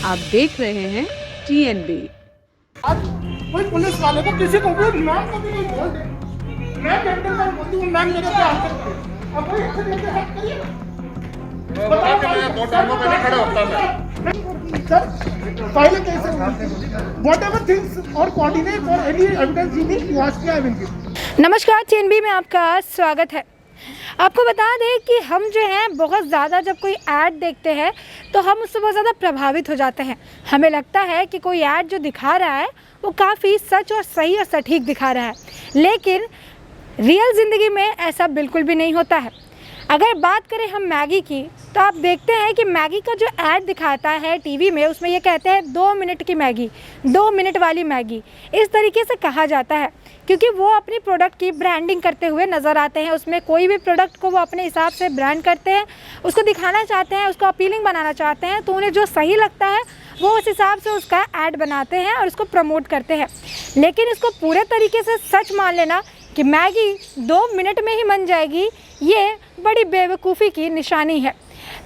आप देख रहे हैं TNB। आज कोई पुलिस वाले को किसी को भी नाम कभी नहीं बोल दे। मैं जेंटलमैन बोलती हूँ, मैम मेरे पे आंसर करिए। अब कोई इज्जत लेके बात करिए ना। बताओ मैं दो टाइमों पे नहीं खड़ा होता मैं। सर पहले कैसे whatever things or coordinate or any evidence you need, you ask me, I will give। नमस्कार, TNB में आपका स्वागत है। आपको बता दें कि हम जो हैं बहुत ज़्यादा जब कोई ऐड देखते हैं तो हम उससे बहुत ज़्यादा प्रभावित हो जाते हैं। हमें लगता है कि कोई ऐड जो दिखा रहा है वो काफ़ी सच और सही और सटीक दिखा रहा है, लेकिन रियल ज़िंदगी में ऐसा बिल्कुल भी नहीं होता है। अगर बात करें हम मैगी की तो आप देखते हैं कि मैगी का जो ऐड दिखाता है टीवी में, उसमें ये कहते हैं 2 मिनट की मैगी, 2 मिनट वाली मैगी, इस तरीके से कहा जाता है क्योंकि वो अपनी प्रोडक्ट की ब्रांडिंग करते हुए नज़र आते हैं। उसमें कोई भी प्रोडक्ट को वो अपने हिसाब से ब्रांड करते हैं, उसको दिखाना चाहते हैं, उसको अपीलिंग बनाना चाहते हैं, तो उन्हें जो सही लगता है वो उस हिसाब से उसका ऐड बनाते हैं और उसको प्रमोट करते हैं। लेकिन इसको पूरे तरीके से सच मान लेना कि मैगी 2 मिनट में ही बन जाएगी, ये बड़ी बेवकूफ़ी की निशानी है।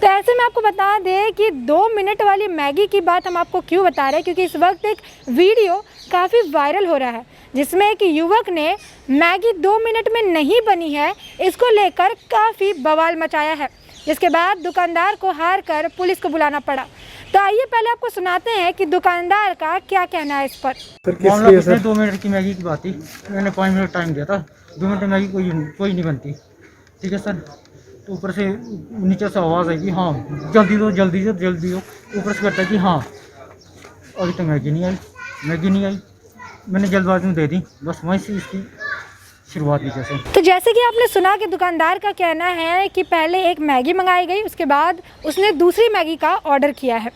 तो ऐसे में आपको बता दें कि 2 मिनट वाली मैगी की बात हम आपको क्यों बता रहे हैं, क्योंकि इस वक्त एक वीडियो काफ़ी वायरल हो रहा है जिसमें एक युवक ने मैगी 2 मिनट में नहीं बनी है इसको लेकर काफ़ी बवाल मचाया है, जिसके बाद दुकानदार को हार कर पुलिस को बुलाना पड़ा। तो आइए पहले आपको सुनाते हैं कि दुकानदार का क्या कहना है इस पर। 2 मिनट की मैगी की बात थी, मैंने 5 मिनट टाइम दिया था। 2 मिनट में मैगी कोई नहीं बनती, ठीक है सर। तो ऊपर से नीचे से आवाज़ आई कि हाँ जल्दी दो जल्दी दो जल्दी दो। ऊपर से कहता है कि हाँ अभी तो मैगी नहीं आई। मैंने जल्दबाजी में दे दी, बस वहीं से इसकी शुरुआत हुई। तो जैसे कि आपने सुना कि दुकानदार का कहना है कि पहले एक मैगी मंगाई गई, उसके बाद उसने दूसरी मैगी का ऑर्डर किया है।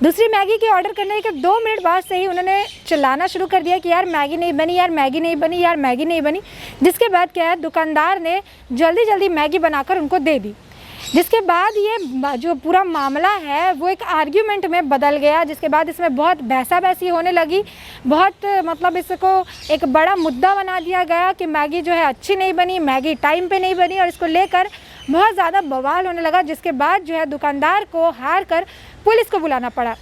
दूसरी मैगी के ऑर्डर करने के 2 मिनट बाद से ही उन्होंने चिल्लाना शुरू कर दिया कि यार मैगी नहीं बनी, यार मैगी नहीं बनी, यार मैगी नहीं बनी। जिसके बाद क्या है, दुकानदार ने जल्दी जल्दी मैगी बनाकर उनको दे दी। जिसके बाद ये जो पूरा मामला है वो एक आर्ग्यूमेंट में बदल गया, जिसके बाद इसमें बहुत बहसा-बहसी होने लगी। बहुत मतलब इसको एक बड़ा मुद्दा बना दिया गया कि मैगी जो है अच्छी नहीं बनी, मैगी टाइम पे नहीं बनी, और इसको लेकर बहुत ज़्यादा बवाल होने लगा। जिसके बाद जो है दुकानदार को हार कर पुलिस को बुलाना पड़ा।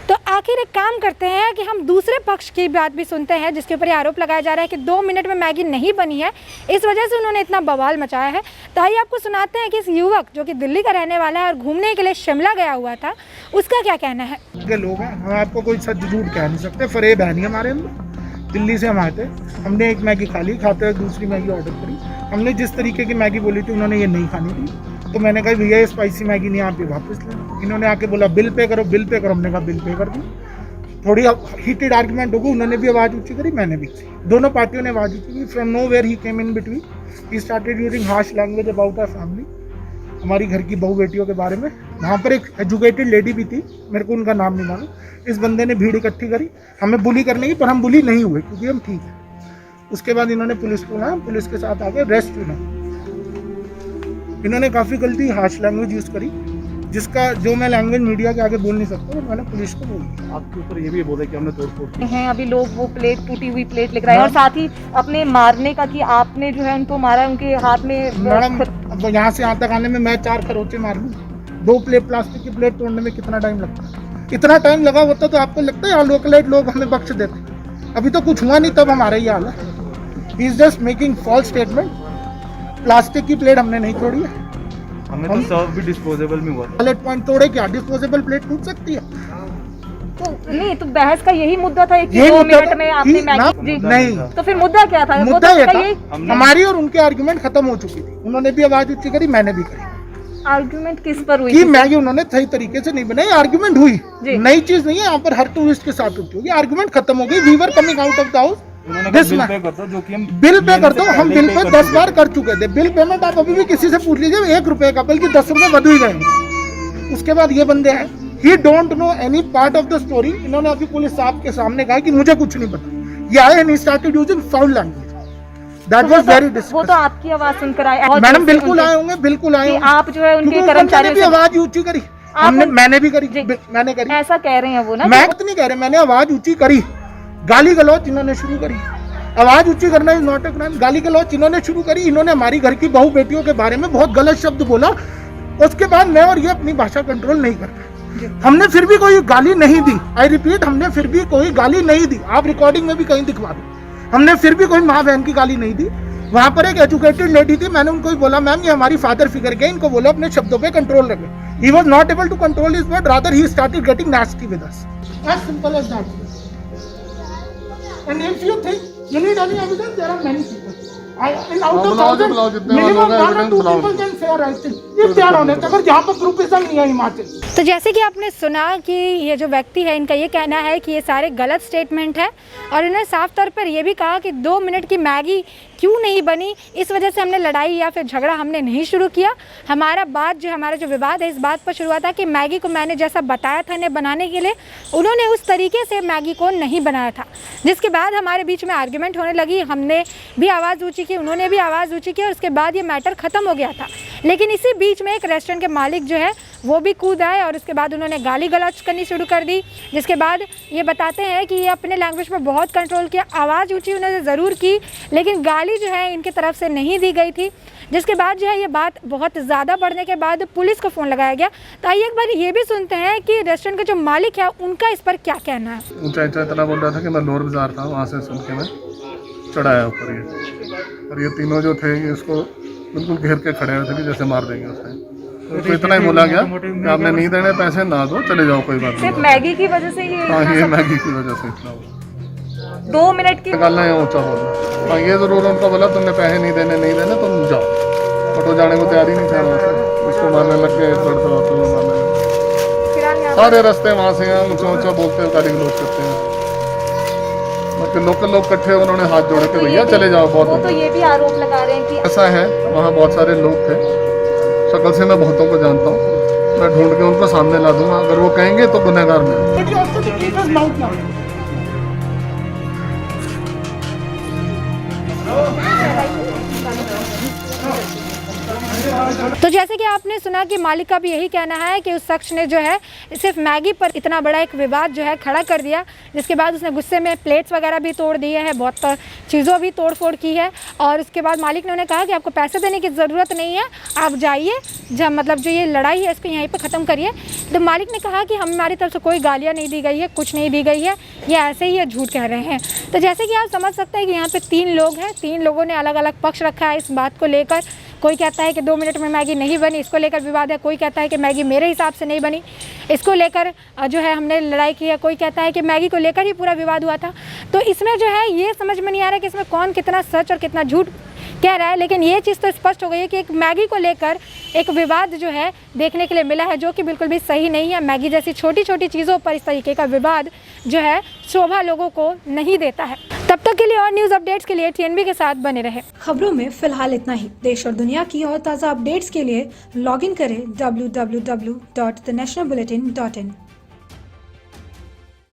तो आखिर एक काम करते हैं कि हम दूसरे पक्ष की बात भी सुनते हैं, जिसके ऊपर आरोप लगाया जा रहा है कि 2 मिनट में मैगी नहीं बनी है, इस वजह से उन्होंने इतना बवाल मचाया है। तो आइए आपको सुनाते हैं कि इस युवक जो कि दिल्ली का रहने वाला है और घूमने के लिए शिमला गया हुआ था, उसका क्या कहना है। लोग हैं, हम आपको कोई सच झूठ कह नहीं सकते। फरेब है नहीं हमारे अंदर। दिल्ली से हम आए थे, हमने एक मैगी खा ली, खाते हुए दूसरी मैगी ऑर्डर करी। हमने जिस तरीके की मैगी बोली थी उन्होंने ये नहीं खानी थी, तो मैंने कहा भैया ये स्पाइसी मैगी नहीं, आप ये वापस लें। इन्होंने आके बोला बिल पे करो, बिल पे करो। हमने कहा बिल पे कर दी। थोड़ी हीटेड आर्गुमेंट हो गई, उन्होंने भी आवाज़ ऊँची करी, मैंने भी। दोनों पार्टियों ने आवाज़ ऊँची की। From nowhere he came in between, he started using harsh language about our family, हमारी घर की बहू बेटियों के बारे में। वहाँ पर एक एजुकेटेड लेडी भी थी, मेरे को उनका नाम नहीं मालूम। इस बंदे ने भीड़ इकट्ठी करी हमें बुली करने की, पर हम बुली नहीं हुए क्योंकि हम ठीक है। उसके बाद इन्होंने पुलिस को बुलाया, पुलिस के साथ आगे रेस्ट हुआ। इन्होंने काफ़ी गलती हार्श लैंग्वेज यूज़ करी, जिसका जो मैं लैंग्वेज मीडिया के आगे बोल नहीं सकता, मैंने पुलिस को बोला। आपके ऊपर ये भी बोला कि हमने तोड़फोड़ की हैं। अभी लोग वो प्लेट, टूटी हुई प्लेट लेकर आए और साथ ही अपने मारने का कि आपने जो है उनको मारा, उनके हाथ में। मैडम अब यहाँ से यहाँ तक आने में मैं 4 खरोचे मार लूँ, 2 प्लास्टिक की प्लेट तोड़ने में कितना टाइम लगता है? इतना टाइम लगा होता तो आपको लगता है यहाँ लोकलाइट लोग हमें बख्श देते? अभी तो कुछ हुआ नहीं तब हमारा ये हाल है। He is just making false statement. Plastic की प्लेट हमने नहीं तोड़ी है, हमें तो सर्व भी डिस्पोजेबल में हुआ। वैलेट पॉइंट तोड़े क्या? डिस्पोजेबल प्लेट टूट सकती है? तो नहीं, तो बहस का यही मुद्दा था कि 2 मिनट में आपने मैगी नहीं, तो फिर मुद्दा क्या था? मुद्दा ये था हमारी और उनके आर्गुमेंट खत्म हो चुकी थी। उन्होंने भी आवाज ऊंची करी, मैंने भी करी। आर्गुमेंट किस पर हुई? कि मैगी उन्होंने सही तरीके से नहीं बनाई। आर्गुमेंट हुई, नई चीज नहीं है। यहाँ पर हर टूरिस्ट के साथ होती होगी। आर्गुमेंट खत्म हो गई। We were coming out of the house, bill pay कर दो। हम बिल पे 10 बार कर चुके थे। बिल पेमेंट आप अभी भी किसी से पूछ लीजिए, 1 रुपए का, बल्कि 10 रुपए बढ़ ही गए। उसके बाद ये बंदे हैं, ही don't know any part of the story. इन्होंने अभी पुलिस साहब के सामने कहा कि मुझे कुछ नहीं पता। ये आए and he started using foul language. That was very disgusting. वो तो आपकी आवाज सुनकर आए। मैडम बिल्कुल आए होंगे, बिल्कुल आए होंगे। आप जो है उनके कर्मचारियों से आवाज ऊंची करी, मैंने भी करी, मैंने करी। ऐसा कह रहे हैं वो ना? मैं तो नहीं कह रहे, मैंने आवाज ऊंची करी। गाली गलौच इन्होंने शुरू करी। आवाज ऊंची करना इज नॉट ए क्राइम। गाली गलौच इन्होंने शुरू करी। इन्होंने हमारी घर की बहू बेटियों के बारे में बहुत गलत शब्द बोला। उसके बाद मैं और ये अपनी भाषा कंट्रोल नहीं कर पाए। हमने फिर भी कोई गाली नहीं दी। आई रिपीट, हमने फिर भी कोई गाली नहीं दी। आप रिकॉर्डिंग में भी कहीं दिखवा दो, हमने फिर भी कोई माँ बहन की गाली नहीं दी। वहां पर एक एजुकेटेड लेडी थी, मैंने उनको ही बोला मैम ये हमारी फादर फिगर के, इनको बोलो अपने शब्दों पे कंट्रोल रखें। He was not able to control his word, rather he started getting nasty with us. As simple as that. And if you think you need any evidence, there are many people. And out of 1,000, minimum 1 or 2 people can say right thing. If they are honest, अगर यहाँ पर groupism नहीं है हिमाचल। तो जैसे कि आपने सुना कि ये जो व्यक्ति है, इनका ये कहना है कि ये सारे गलत स्टेटमेंट है और इन्होंने साफ तौर पर ये भी कहा कि 2 मिनट की मैगी क्यों नहीं बनी, इस वजह से हमने लड़ाई या फिर झगड़ा हमने नहीं शुरू किया। हमारा जो विवाद है इस बात पर शुरू हुआ था कि मैगी को मैंने जैसा बताया था इन्हें बनाने के लिए, उन्होंने उस तरीके से मैगी को नहीं बनाया था, जिसके बाद हमारे बीच में आर्ग्यूमेंट होने लगी। हमने भी आवाज़ ऊँची की, उन्होंने भी आवाज़ ऊँची की और उसके बाद ये मैटर ख़त्म हो गया था। लेकिन इसी बीच में एक रेस्टोरेंट के मालिक जो है वो भी कूद आए और उसके बाद उन्होंने गाली गलौज करनी शुरू कर दी, जिसके बाद ये बताते हैं कि ये अपने लैंग्वेज पर बहुत कंट्रोल किया। आवाज़ ऊँची उन्होंने ज़रूर की, लेकिन गाली जो है इनकी तरफ से नहीं दी गई थी, जिसके बाद जो है ये बात बहुत ज़्यादा बढ़ने के बाद पुलिस को फ़ोन लगाया गया। तो आइए एक बार ये भी सुनते हैं कि रेस्टोरेंट के जो मालिक है उनका इस पर क्या कहना है। ऊंचा इतना बोल रहा था कि मैं लोअर बाजार था, वहाँ से सुन के मैं चढ़ाया ऊपर ये, और ये तीनों जो थे ये इसको बिल्कुल घेर के खड़े हुए थे कि जैसे मार देंगे उसने। तो इतना ही बोला गया कि आपने नहीं देने पैसे, ना दो, चले जाओ, कोई बात सिर्फ नहीं। मैगी की वजह से ये हाँ, ये मैगी की वजह से इतना हुआ। 2 मिनट की निकालना है ऊँचा बोलना। हाँ, ये ज़रूर उनको बोला तुमने पैसे नहीं देने तुम जाओ, ऑटो जाने को तैयार ही नहीं था वहाँ से। उसको मारने लग गए, लड़ते ऑटो में मारने लगे। सारे रास्ते वहाँ से यहाँ ऊँचा बोलते हैं, गाली गलौज करते हैं। मतलब लोकल लोग इकट्ठे, उन्होंने हाथ जोड़े के भैया चले जाओ, बहुत वो तो ये भी आरोप लगा रहे हैं कि ऐसा है। वहाँ बहुत सारे लोग थे, शक्ल से मैं बहुतों को जानता हूँ, मैं ढूंढ के उनको सामने ला दूंगा, अगर वो कहेंगे तो गुनहगार मैं। But you also to keep his mouth now. तो जैसे कि आपने सुना कि मालिक का भी यही कहना है कि उस शख्स ने जो है सिर्फ मैगी पर इतना बड़ा एक विवाद जो है खड़ा कर दिया, जिसके बाद उसने गुस्से में प्लेट्स वगैरह भी तोड़ दिए हैं, बहुत चीज़ों भी तोड़ फोड़ की है। और उसके बाद मालिक ने उन्हें कहा कि आपको पैसे देने की ज़रूरत नहीं है, आप जाइए, जब मतलब जो ये लड़ाई है इसको यहीं पर ख़त्म करिए। तो मालिक ने कहा कि हमारी तरफ से कोई गालियाँ नहीं दी गई है, कुछ नहीं दी गई है, ये ऐसे ही ये झूठ कह रहे हैं। तो जैसे कि आप समझ सकते हैं कि यहाँ पर 3 लोग हैं, 3 लोगों ने अलग अलग पक्ष रखा है इस बात को लेकर। कोई कहता है कि 2 मिनट में मैगी नहीं बनी, इसको लेकर विवाद है। कोई कहता है कि मैगी मेरे हिसाब से नहीं बनी, इसको लेकर जो है हमने लड़ाई की है। कोई कहता है कि मैगी को लेकर ही पूरा विवाद हुआ था। तो इसमें जो है ये समझ में नहीं आ रहा कि इसमें कौन कितना सच और कितना झूठ कह रहा है। लेकिन ये चीज़ तो स्पष्ट हो गई है कि एक मैगी को लेकर एक विवाद जो है देखने के लिए मिला है, जो कि बिल्कुल भी सही नहीं है। मैगी जैसी छोटी छोटी चीज़ों पर इस तरीके का विवाद जो है शोभा लोगों को नहीं देता है। तब तक के लिए और न्यूज़ अपडेट्स के लिए TNB के साथ बने रहे। खबरों में फिलहाल इतना ही। देश और दुनिया की और ताज़ा अपडेट्स के लिए लॉगिन करें www.thenationalbulletin.in।